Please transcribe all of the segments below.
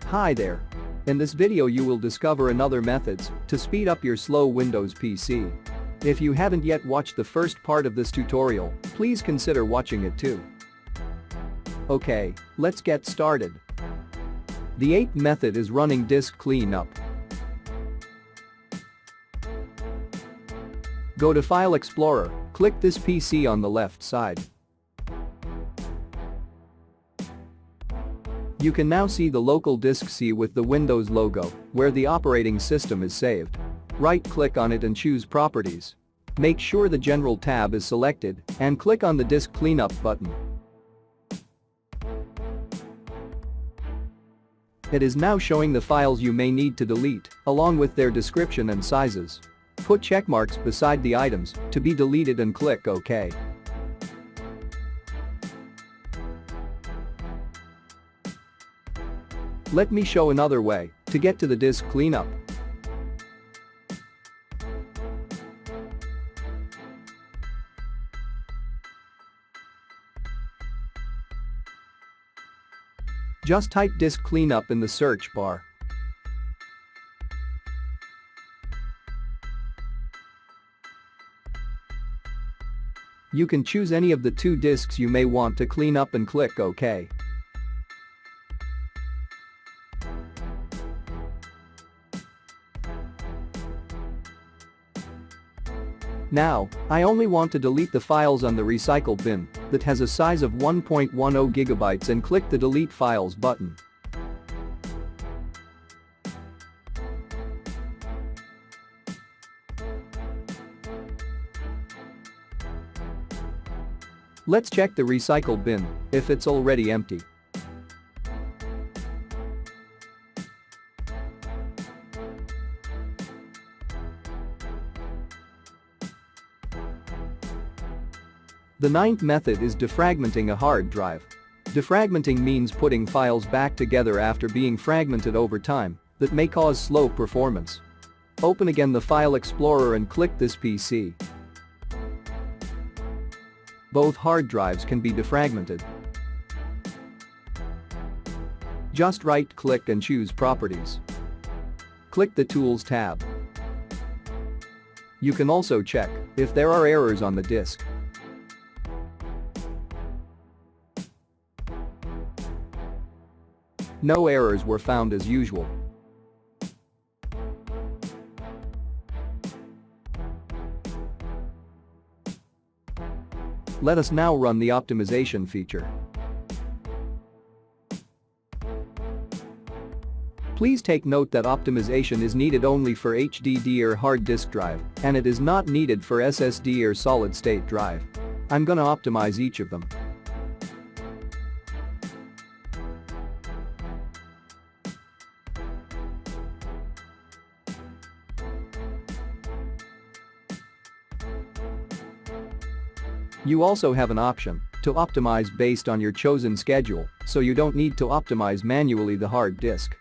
Hi there. In this video you will discover another methods to speed up your slow Windows PC. If you haven't yet watched the first part of this tutorial, please consider watching it too. Okay, let's get started. The 8th method is running disk cleanup. Go to File Explorer, click this PC on the left side. You can now see the local disk C with the Windows logo, where the operating system is saved. Right-click on it and choose Properties. Make sure the General tab is selected and click on the Disk Cleanup button. It is now showing the files you may need to delete, along with their description and sizes. Put check marks beside the items to be deleted and click OK. Let me show another way to get to the disk cleanup. Just type disk cleanup in the search bar. You can choose any of the 2 disks you may want to clean up and click OK. Now, I only want to delete the files on the recycle bin that has a size of 1.10 GB and click the Delete Files button. Let's check the recycle bin if it's already empty. The 9th method is defragmenting a hard drive. Defragmenting means putting files back together after being fragmented over time that may cause slow performance. Open again the File Explorer and click this PC. Both hard drives can be defragmented. Just right-click and choose Properties. Click the Tools tab. You can also check if there are errors on the disk. No errors were found as usual. Let us now run the optimization feature. Please take note that optimization is needed only for HDD or hard disk drive, and it is not needed for SSD or solid-state drive. I'm gonna optimize each of them. You also have an option to optimize based on your chosen schedule, so you don't need to optimize manually the hard disk.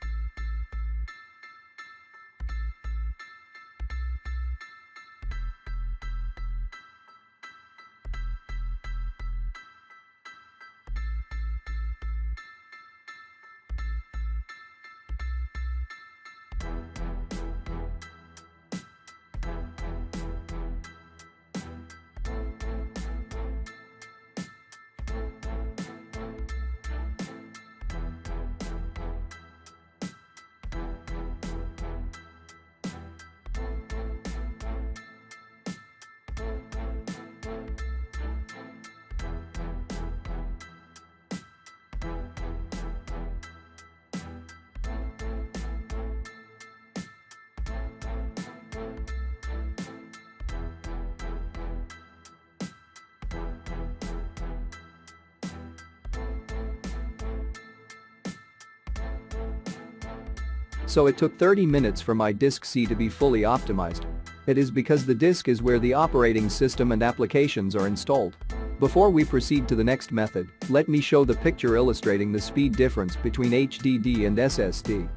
So it took 30 minutes for my disk C to be fully optimized. It is because the disk is where the operating system and applications are installed. Before we proceed to the next method, let me show the picture illustrating the speed difference between HDD and SSD.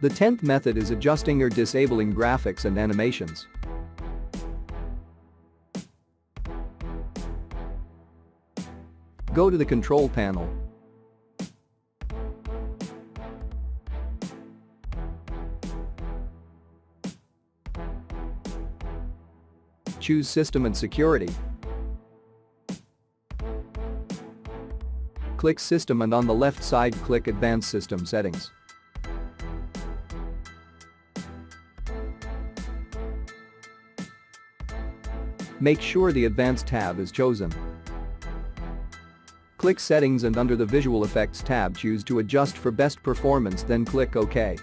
The 10th method is adjusting or disabling graphics and animations. Go to the control panel. Choose System and Security. Click System and on the left side click Advanced System Settings. Make sure the Advanced tab is chosen. Click Settings and under the Visual Effects tab choose to adjust for best performance, then click OK.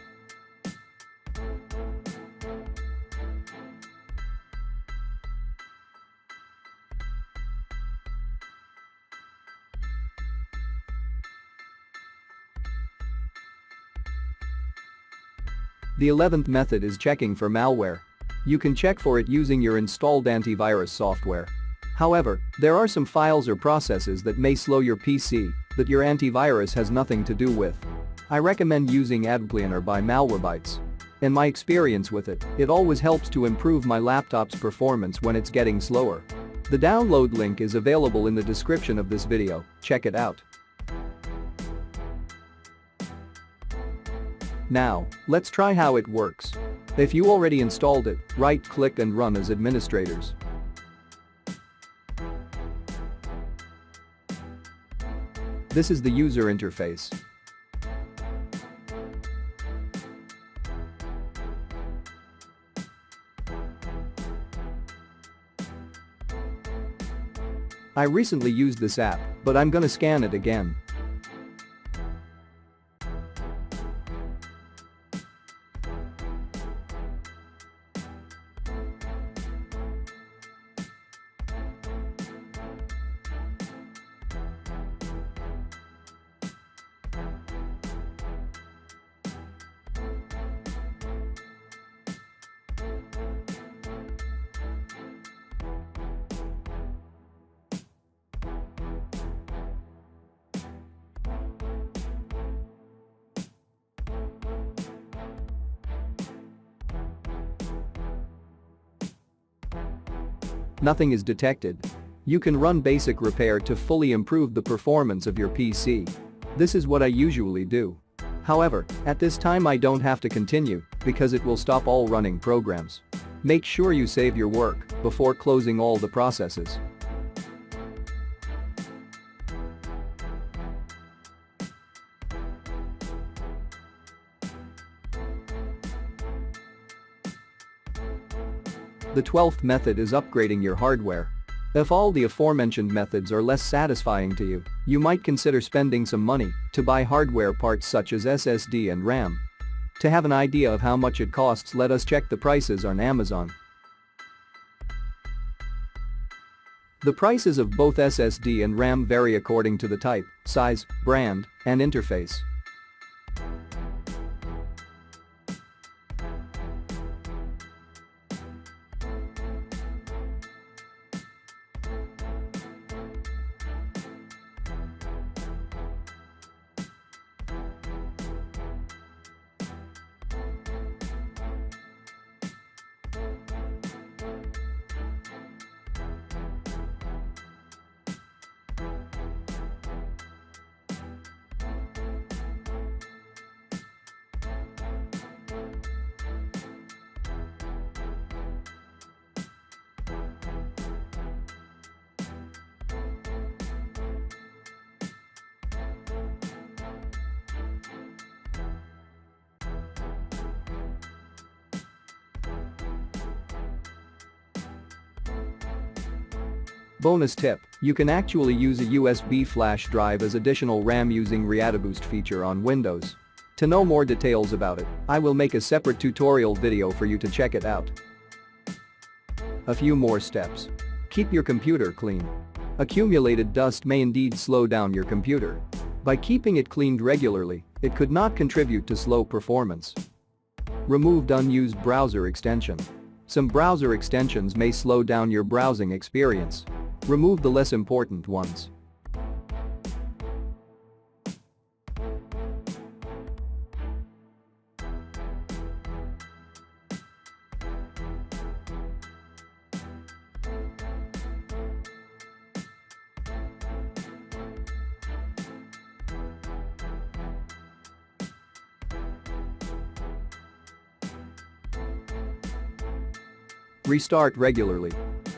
The 11th method is checking for malware. You can check for it using your installed antivirus software. However, there are some files or processes that may slow your PC that your antivirus has nothing to do with. I recommend using AdBlocker by Malwarebytes. In my experience with it, it always helps to improve my laptop's performance when it's getting slower. The download link is available in the description of this video, check it out. Now, let's try how it works. If you already installed it, right-click and run as administrators. This is the user interface. I recently used this app, but I'm gonna scan it again. Nothing is detected. You can run basic repair to fully improve the performance of your PC. This is what I usually do. However, at this time I don't have to continue because it will stop all running programs. Make sure you save your work before closing all the processes. The 12th method is upgrading your hardware. If all the aforementioned methods are less satisfying to you, you might consider spending some money to buy hardware parts such as SSD and RAM. To have an idea of how much it costs, let us check the prices on Amazon. The prices of both SSD and RAM vary according to the type, size, brand, and interface. Bonus tip, you can actually use a USB flash drive as additional RAM using ReadyBoost feature on Windows. To know more details about it, I will make a separate tutorial video for you to check it out. A few more steps. Keep your computer clean. Accumulated dust may indeed slow down your computer. By keeping it cleaned regularly, it could not contribute to slow performance. Removed unused browser extension. Some browser extensions may slow down your browsing experience. Remove the less important ones. Restart regularly.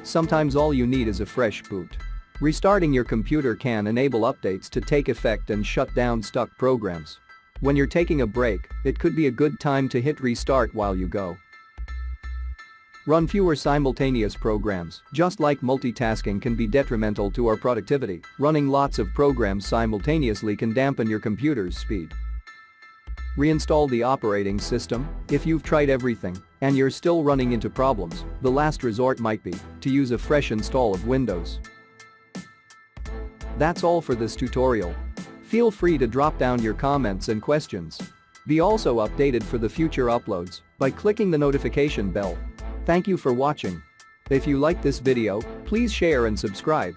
Sometimes all you need is a fresh boot. Restarting your computer can enable updates to take effect and shut down stuck programs. When you're taking a break, it could be a good time to hit restart while you go. Run fewer simultaneous programs. Just like multitasking can be detrimental to our productivity, running lots of programs simultaneously can dampen your computer's speed. Reinstall the operating system. If you've tried everything and you're still running into problems, the last resort might be to use a fresh install of Windows. That's all for this tutorial. Feel free to drop down your comments and questions. Be also updated for the future uploads by clicking the notification bell. Thank you for watching. If you liked this video, please share and subscribe.